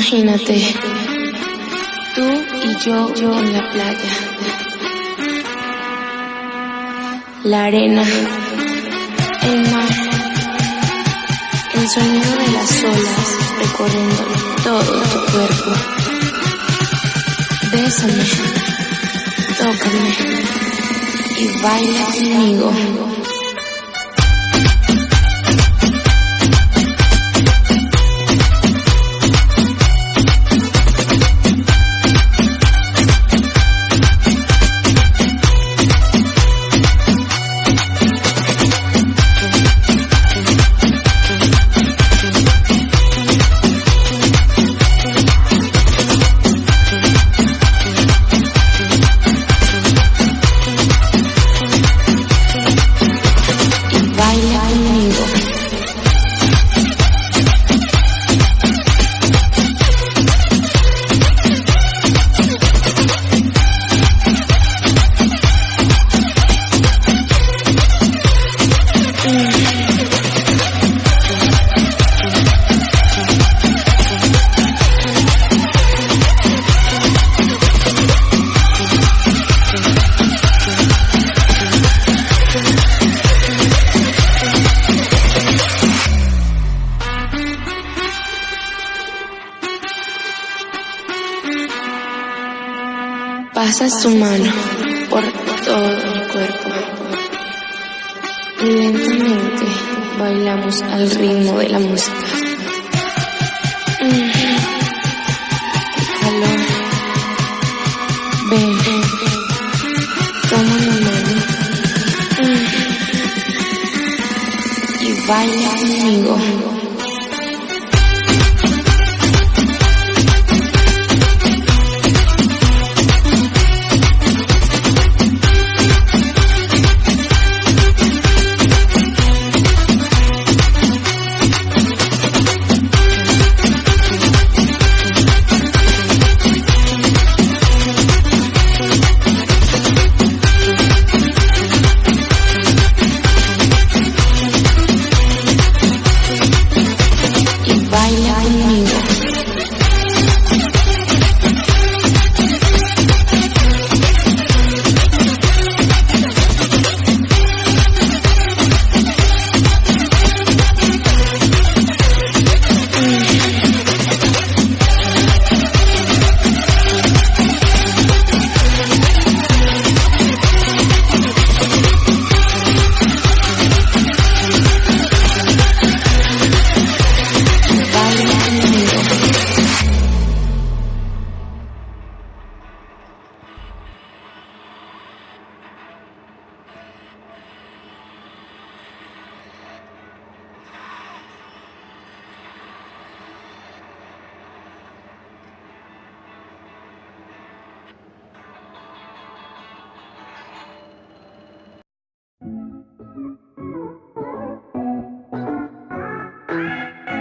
Imagínate, tú y yo en la playa, la arena, el mar, el sonido de las olas recorriendo todo tu cuerpo. Bésame, tócame y baila conmigo. Pasa su mano por todo el cuerpo y lentamente bailamos al ritmo de la música. Calor, ven, toma la mano y baila conmigo.